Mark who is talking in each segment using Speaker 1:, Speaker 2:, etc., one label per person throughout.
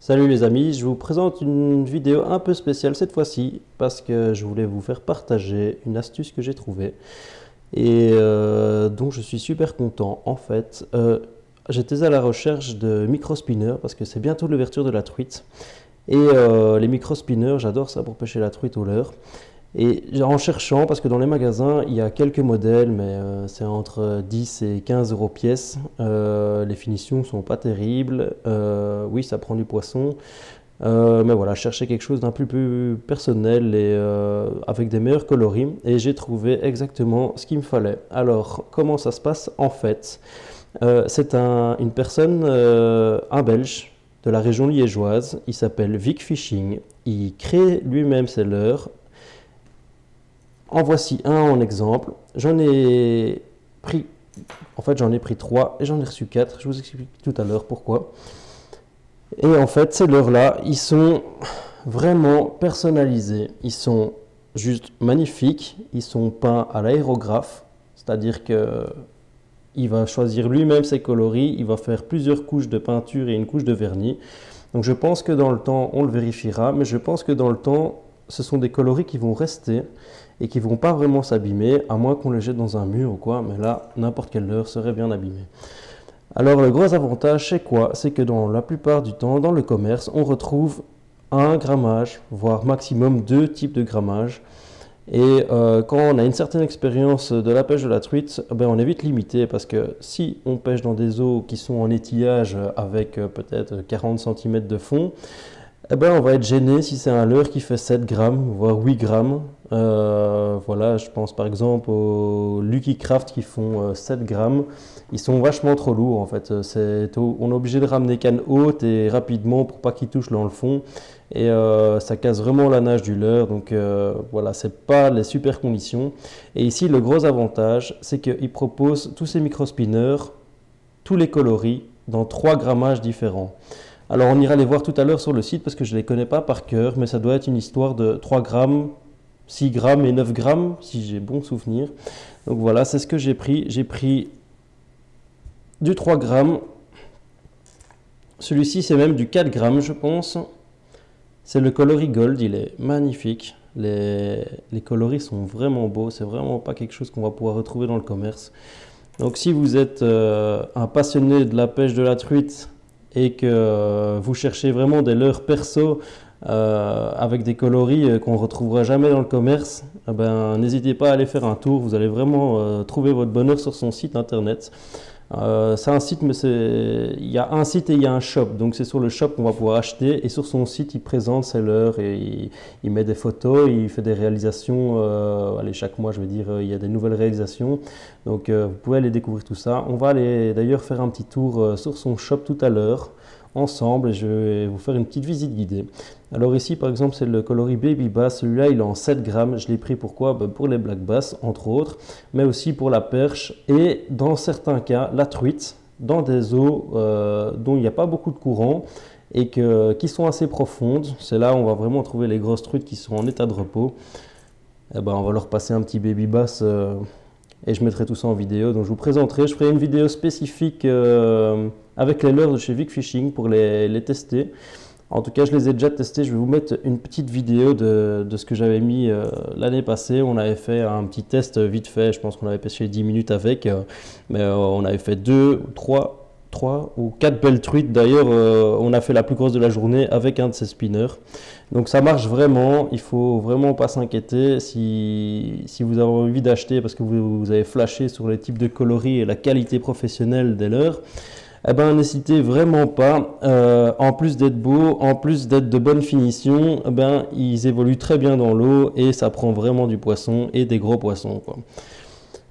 Speaker 1: Salut les amis, je vous présente une vidéo un peu spéciale cette fois-ci parce que je voulais vous faire partager une astuce que j'ai trouvée et dont je suis super content. En fait, j'étais à la recherche de micro-spinners parce que c'est bientôt l'ouverture de la truite et les micro-spinners, j'adore ça pour pêcher la truite au leurre. Et en cherchant, parce que dans les magasins, il y a quelques modèles, mais c'est entre 10 et 15 euros pièce. Les finitions sont pas terribles. Oui, ça prend du poisson. Mais voilà, je cherchais quelque chose d'un peu plus personnel et avec des meilleurs coloris. Et j'ai trouvé exactement ce qu'il me fallait. Alors, comment ça se passe en fait? C'est une personne, un Belge de la région liégeoise. Il s'appelle Vic Fishing. Il crée lui-même ses leurres. En voici un en exemple. J'en ai pris, en fait j'en ai pris 3 et j'en ai reçu 4. Je vous explique tout à l'heure pourquoi. Et en fait ces leurres-là, ils sont vraiment personnalisés. Ils sont juste magnifiques. Ils sont peints à l'aérographe. C'est-à-dire que il va choisir lui-même ses coloris. Il va faire plusieurs couches de peinture et une couche de vernis. Donc je pense que dans le temps, on le vérifiera. Mais je pense que dans le temps, ce sont des coloris qui vont rester et qui ne vont pas vraiment s'abîmer, à moins qu'on les jette dans un mur ou quoi, mais là, n'importe quelle leurre serait bien abîmée. Alors le gros avantage, c'est quoi? C'est que dans la plupart du temps, dans le commerce, on retrouve un grammage, voire maximum 2 types de grammage. Et quand on a une certaine expérience de la pêche de la truite, on est vite limité parce que si on pêche dans des eaux qui sont en étillage avec peut-être 40 cm de fond, on va être gêné si c'est un leurre qui fait 7 grammes, voire 8 grammes. Voilà, je pense par exemple aux Lucky Craft qui font 7 grammes. Ils sont vachement trop lourds en fait. On est obligé de ramener canne haute et rapidement pour pas qu'ils touchent dans le fond. Et ça casse vraiment la nage du leurre. Donc voilà, c'est pas les super conditions. Et ici, le gros avantage, c'est qu'ils proposent tous ces micro-spinners, tous les coloris, dans 3 grammages différents. Alors on ira les voir tout à l'heure sur le site parce que je ne les connais pas par cœur, mais ça doit être une histoire de 3 grammes, 6 grammes et 9 grammes, si j'ai bon souvenir. Donc voilà, c'est ce que j'ai pris. J'ai pris du 3 grammes. Celui-ci, c'est même du 4 grammes, je pense. C'est le coloris Gold, il est magnifique. Les coloris sont vraiment beaux, c'est vraiment pas quelque chose qu'on va pouvoir retrouver dans le commerce. Donc si vous êtes un passionné de la pêche de la truite, et que vous cherchez vraiment des leurres perso avec des coloris qu'on ne retrouvera jamais dans le commerce, n'hésitez pas à aller faire un tour. Vous allez vraiment trouver votre bonheur sur son site internet. C'est un site, mais il y a un site et il y a un shop. Donc c'est sur le shop qu'on va pouvoir acheter. Et sur son site, il présente ses leurres et il met des photos, il fait des réalisations. Allez, chaque mois, je veux dire, il y a des nouvelles réalisations. Donc vous pouvez aller découvrir tout ça. On va aller d'ailleurs faire un petit tour sur son shop tout à l'heure ensemble et je vais vous faire une petite visite guidée. Alors ici par exemple c'est le coloris Baby Bass, celui-là il est en 7 grammes, je l'ai pris pourquoi? Pour les black bass entre autres, mais aussi pour la perche et dans certains cas la truite, dans des eaux dont il n'y a pas beaucoup de courant et qui sont assez profondes. C'est là où on va vraiment trouver les grosses truites qui sont en état de repos. On va leur passer un petit Baby Bass et je mettrai tout ça en vidéo. Donc je vous présenterai, je ferai une vidéo spécifique avec les leurres de chez Vic Fishing pour les tester. En tout cas, je les ai déjà testés. Je vais vous mettre une petite vidéo de ce que j'avais mis l'année passée. On avait fait un petit test vite fait. Je pense qu'on avait pêché 10 minutes avec. Mais on avait fait 2, 3 ou 4 belles truites. D'ailleurs, on a fait la plus grosse de la journée avec un de ces spinners. Donc ça marche vraiment. Il faut vraiment pas s'inquiéter si vous avez envie d'acheter parce que vous avez flashé sur les types de coloris et la qualité professionnelle des leurres. N'hésitez vraiment pas, en plus d'être beau, en plus d'être de bonne finition, ils évoluent très bien dans l'eau et ça prend vraiment du poisson et des gros poissons, quoi.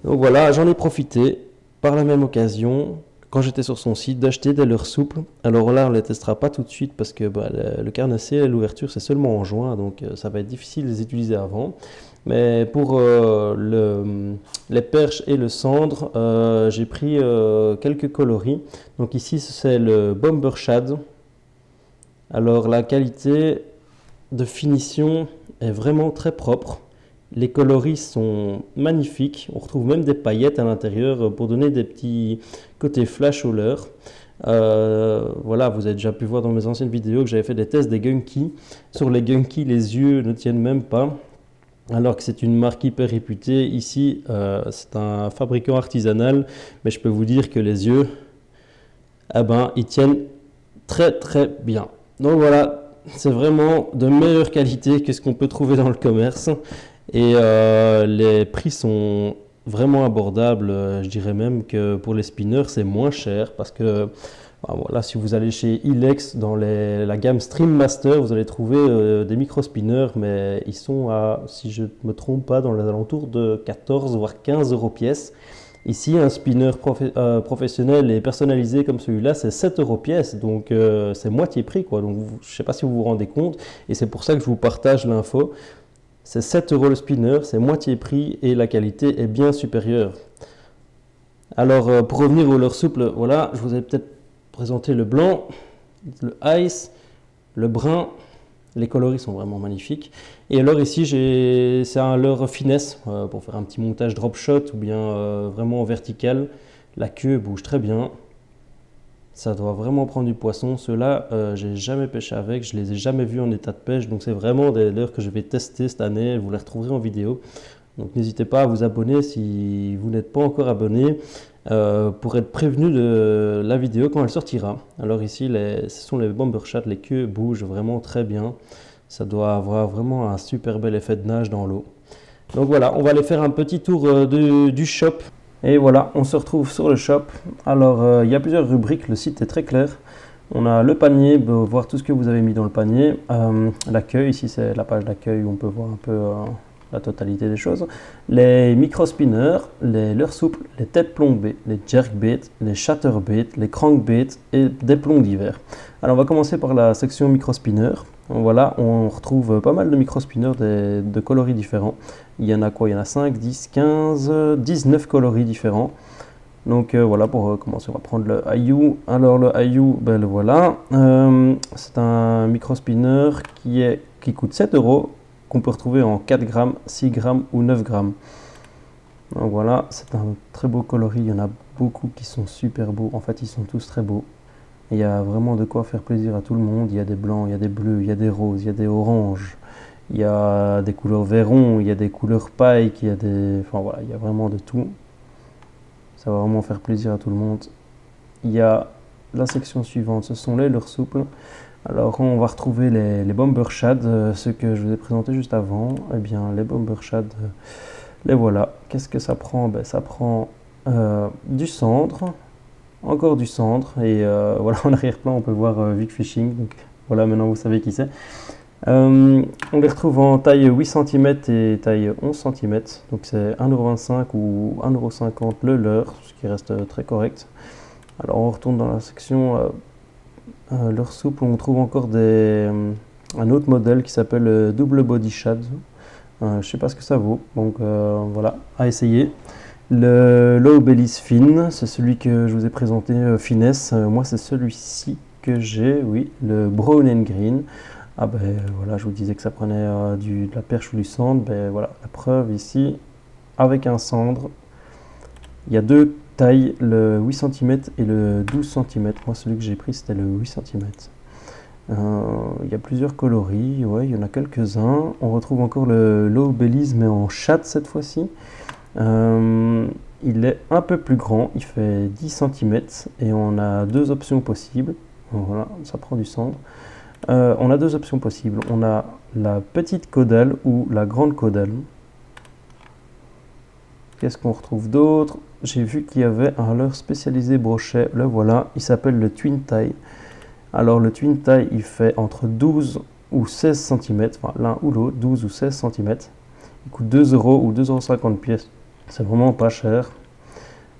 Speaker 1: Donc voilà, j'en ai profité par la même occasion, quand j'étais sur son site, d'acheter des leurres souples. Alors là, on ne les testera pas tout de suite parce que le carnassier, l'ouverture, c'est seulement en juin, donc ça va être difficile de les utiliser avant. Mais pour les perches et le cendre, j'ai pris quelques coloris. Donc ici, c'est le Bomber Shad. Alors la qualité de finition est vraiment très propre. Les coloris sont magnifiques. On retrouve même des paillettes à l'intérieur pour donner des petits côtés flash au leurre. Voilà, vous avez déjà pu voir dans mes anciennes vidéos que j'avais fait des tests des Gunky. Sur les Gunky, les yeux ne tiennent même pas, alors que c'est une marque hyper réputée. Ici, c'est un fabricant artisanal, mais je peux vous dire que les yeux, eh ben, ils tiennent très très bien. Donc voilà, c'est vraiment de meilleure qualité que ce qu'on peut trouver dans le commerce. Et les prix sont vraiment abordables. Je dirais même que pour les spinners, c'est moins cher parce que voilà, si vous allez chez Ilex dans la gamme Stream Master, vous allez trouver des micro-spinners, mais ils sont à, si je ne me trompe pas, dans les alentours de 14 voire 15 euros pièce. Ici, un spinner professionnel et personnalisé comme celui-là, c'est 7 euros pièce, donc c'est moitié prix, quoi. Donc, je ne sais pas si vous vous rendez compte, et c'est pour ça que je vous partage l'info. C'est 7 euros le spinner, c'est moitié prix et la qualité est bien supérieure. Alors, pour revenir au leurre souple, voilà, je vous ai peut-être présenté le blanc, le ice, le brun. Les coloris sont vraiment magnifiques. Et alors ici, c'est un leurre finesse pour faire un petit montage drop shot ou bien vraiment vertical. La queue bouge très bien. Ça doit vraiment prendre du poisson. Ceux-là, j'ai jamais pêché avec, je les ai jamais vus en état de pêche. Donc c'est vraiment des leurres que je vais tester cette année. Vous les retrouverez en vidéo. Donc n'hésitez pas à vous abonner si vous n'êtes pas encore abonné pour être prévenu de la vidéo quand elle sortira. Alors ici, ce sont les Bombershad, les queues bougent vraiment très bien. Ça doit avoir vraiment un super bel effet de nage dans l'eau. Donc voilà, on va aller faire un petit tour du shop. Et voilà, on se retrouve sur le shop. Alors il y a plusieurs rubriques, le site est très clair. On a le panier, voir tout ce que vous avez mis dans le panier. L'accueil, ici c'est la page d'accueil où on peut voir un peu la totalité des choses. Les micro-spinners, les leurres souples, les têtes plombées, les jerkbaits, les chatterbaits, les crankbaits et des plombs divers. Alors on va commencer par la section micro-spinner. Voilà, on retrouve pas mal de micro-spinners de coloris différents. Il y en a quoi? Il y en a 5, 10, 15, 19 coloris différents. Donc voilà, pour commencer, on va prendre le Ayu. Alors le Ayu, ben le voilà. C'est un micro-spinner qui coûte 7 euros, qu'on peut retrouver en 4 grammes, 6 grammes ou 9 grammes. Donc voilà, c'est un très beau coloris. Il y en a beaucoup qui sont super beaux. En fait, ils sont tous très beaux. Il y a vraiment de quoi faire plaisir à tout le monde. Il y a des blancs, il y a des bleus, il y a des roses, il y a des oranges. Il y a des couleurs verron, il y a des couleurs paille, enfin voilà, il y a vraiment de tout. Ça va vraiment faire plaisir à tout le monde. Il y a la section suivante, ce sont les leurres souples. Alors on va retrouver les Bombershad, ceux que je vous ai présentés juste avant. Eh bien les Bombershad, les voilà. Qu'est-ce que ça prend? Ben, ça prend du cendre, encore du cendre, et voilà, en arrière-plan on peut voir Vic Fishing, donc voilà, maintenant vous savez qui c'est. On les retrouve en taille 8 cm et taille 11 cm, donc c'est 1,25 € ou 1,50 € le leurre, ce qui reste très correct. Alors on retourne dans la section leurre souple, on trouve encore un autre modèle qui s'appelle Double Body Shad. Je ne sais pas ce que ça vaut, donc voilà, à essayer. Le Low Bellies Fin, c'est celui que je vous ai présenté, finesse. Moi c'est celui-ci que j'ai, oui, le Brown and Green. Ah ben voilà, je vous disais que ça prenait de la perche ou du cendre. Ben voilà, la preuve ici, avec un cendre. Il y a deux tailles, le 8 cm et le 12 cm. Moi celui que j'ai pris c'était le 8 cm. Il y a plusieurs coloris, ouais, il y en a quelques-uns. On retrouve encore le Low Bellies mais en chatte cette fois-ci. Il est un peu plus grand, il fait 10 cm et on a deux options possibles. Voilà, ça prend du cendre. On a deux options possibles. On a la petite caudale ou la grande caudale. Qu'est-ce qu'on retrouve d'autre? J'ai vu qu'il y avait un leurre spécialisé brochet. Le voilà, il s'appelle le Twin Tie. Alors le Twin Tie, il fait entre 12 ou 16 cm, enfin l'un ou l'autre, 12 ou 16 cm. Il coûte 2 € ou 2,50 € pièce. C'est vraiment pas cher.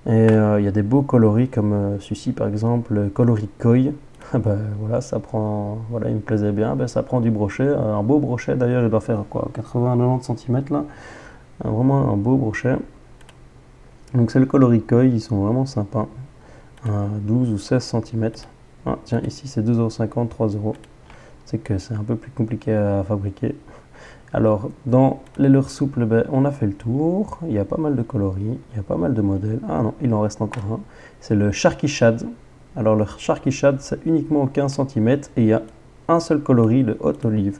Speaker 1: Et il y a des beaux coloris comme celui-ci par exemple, le coloris Koi. Ben, voilà, ça prend, voilà, il me plaisait bien, ben, ça prend du brochet, un beau brochet d'ailleurs, il doit faire quoi, 80-90 cm là, vraiment un beau brochet. Donc c'est le coloris Koi, ils sont vraiment sympas, 12 ou 16 cm. Ah, tiens, ici c'est 2,50 €, 3 €, c'est que c'est un peu plus compliqué à fabriquer. Alors dans les leurres souples, ben, on a fait le tour, il y a pas mal de coloris, il y a pas mal de modèles. Ah non, il en reste encore un, c'est le Sharky Shad. Alors le Sharky Shad, c'est uniquement 15 cm et il y a un seul coloris, le Hot Olive.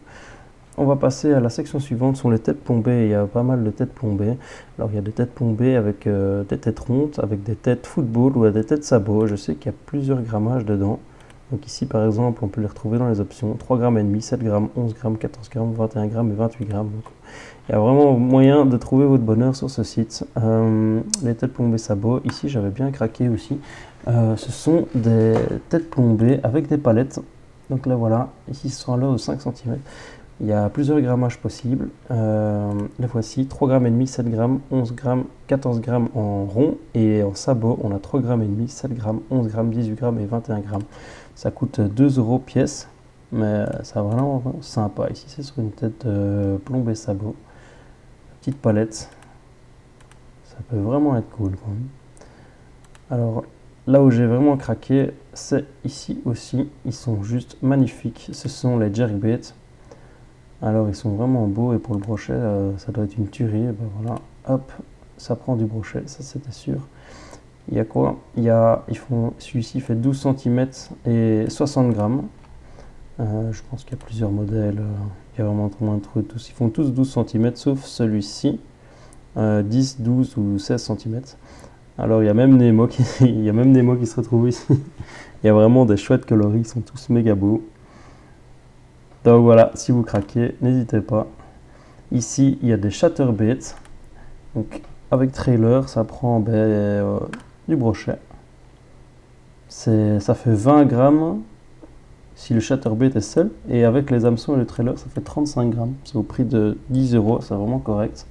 Speaker 1: On va passer à la section suivante, sont les têtes plombées. Il y a pas mal de têtes plombées. Alors il y a des têtes plombées avec des têtes rondes, avec des têtes football ou des têtes sabot. Je sais qu'il y a plusieurs grammages dedans. Donc ici par exemple, on peut les retrouver dans les options 3,5 g, 7 g, 11 g, 14 g, 21 g et 28 g. Donc, il y a vraiment moyen de trouver votre bonheur sur ce site. Les têtes plombées sabot, ici j'avais bien craqué aussi. Ce sont des têtes plombées avec des palettes. Donc là voilà, ici ce sont là de 5 cm. Il y a plusieurs grammages possibles. Les voici 3,5 g, 7 g, 11 g, 14 g en rond. Et en sabot, on a 3,5 g, 7 g, 11 g, 18 g et 21 g. Ça coûte 2 € pièce, mais c'est vraiment sympa. Ici, c'est sur une tête plombée sabot. Petite palette. Ça peut vraiment être cool quand même. Alors, là où j'ai vraiment craqué, c'est ici aussi. Ils sont juste magnifiques. Ce sont les jerkbaits. Alors ils sont vraiment beaux et pour le brochet ça doit être une tuerie. Et ben voilà, hop, ça prend du brochet, ça c'était sûr. Il y a quoi? Celui-ci fait 12 cm et 60 g. Je pense qu'il y a plusieurs modèles, il y a vraiment moins de trucs. Ils font tous 12 cm sauf celui-ci, 10, 12 ou 16 cm. Alors il y a même Nemo qui, il y a même Nemo qui se retrouve ici. Il y a vraiment des chouettes coloris, ils sont tous méga beaux. Donc voilà, si vous craquez, n'hésitez pas. Ici, il y a des chatterbaits. Donc avec trailer, ça prend du brochet. Ça fait 20 grammes si le chatterbait est seul. Et avec les hameçons et le trailer, ça fait 35 grammes. C'est au prix de 10 €, c'est vraiment correct.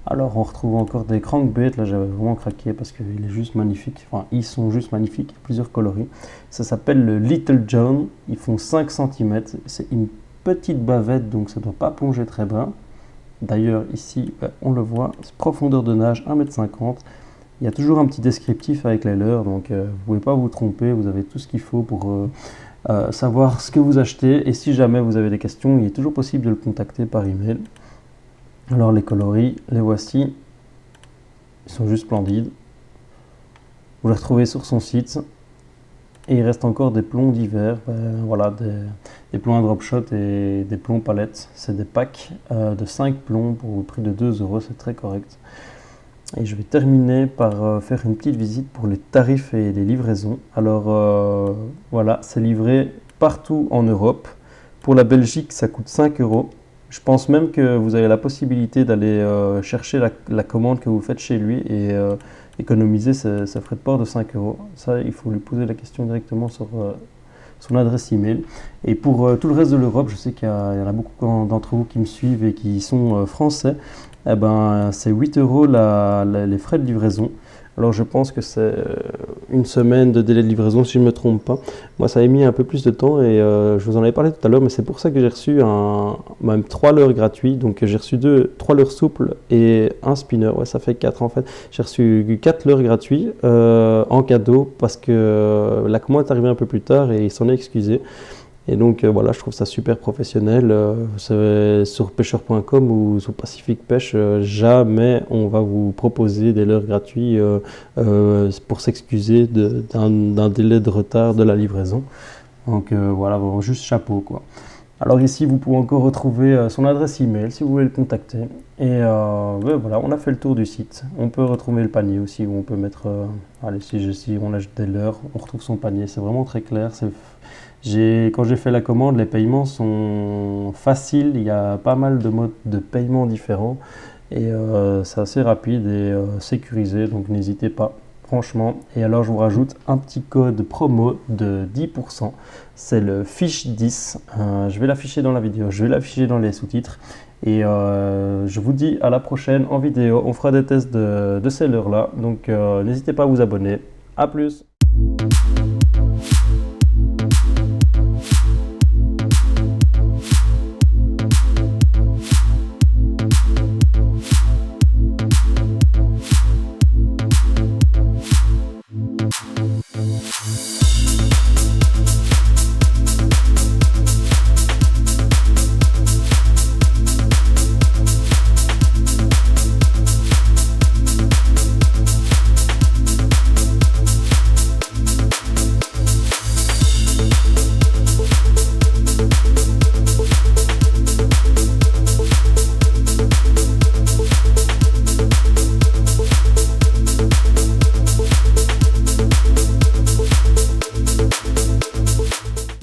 Speaker 1: Alors on retrouve encore des crankbaits. Là j'avais vraiment craqué parce qu'il est juste magnifique. Enfin, ils sont juste magnifiques, il y a plusieurs coloris. Ça s'appelle le Little John. Ils font 5 cm. C'est une petite bavette, donc ça ne doit pas plonger très bas. D'ailleurs ici on le voit, profondeur de nage 1,50 m. Il y a toujours un petit descriptif avec les leurres, donc vous ne pouvez pas vous tromper, vous avez tout ce qu'il faut pour savoir ce que vous achetez. Et si jamais vous avez des questions, il est toujours possible de le contacter par email. Alors les coloris, les voici, ils sont juste splendides. Vous les retrouvez sur son site. Et il reste encore des plombs d'hiver, voilà, des plombs à drop shot et des plombs palettes. C'est des packs de 5 plombs pour le prix de 2 €, c'est très correct. Et je vais terminer par faire une petite visite pour les tarifs et les livraisons. Alors voilà, c'est livré partout en Europe. Pour la Belgique, ça coûte 5 €. Je pense même que vous avez la possibilité d'aller chercher la commande que vous faites chez lui et économiser ses frais de port de 5 €. Ça, il faut lui poser la question directement sur son adresse email. Et pour tout le reste de l'Europe, je sais qu'il y en a beaucoup d'entre vous qui me suivent et qui sont français. Eh ben, c'est 8 € les frais de livraison. Alors je pense que c'est une semaine de délai de livraison si je ne me trompe pas. Moi ça a mis un peu plus de temps et je vous en avais parlé tout à l'heure, mais c'est pour ça que j'ai reçu même 3 leurres gratuits. Donc j'ai reçu 3 leurres souples et un spinner. Ouais, ça fait 4 en fait. J'ai reçu 4 leurres gratuits en cadeau parce que la commande est arrivée un peu plus tard et il s'en est excusé. Et donc voilà, je trouve ça super professionnel. Sur pêcheur.com ou sur Pacific Pêche, jamais on va vous proposer des leurres gratuits pour s'excuser d'un délai de retard de la livraison. Donc voilà, vraiment juste chapeau quoi. Alors ici, vous pouvez encore retrouver son adresse email si vous voulez le contacter. Et voilà, on a fait le tour du site. On peut retrouver le panier aussi où on peut mettre, allez, si on achète des leurres, on retrouve son panier. C'est vraiment très clair. Quand j'ai fait la commande, les paiements sont faciles. Il y a pas mal de modes de paiement différents. Et c'est assez rapide et sécurisé, donc n'hésitez pas. Franchement, et alors je vous rajoute un petit code promo de 10%, c'est le fiche10, je vais l'afficher dans la vidéo, je vais l'afficher dans les sous-titres et je vous dis à la prochaine en vidéo, on fera des tests de ces leurres là, donc n'hésitez pas à vous abonner, à plus.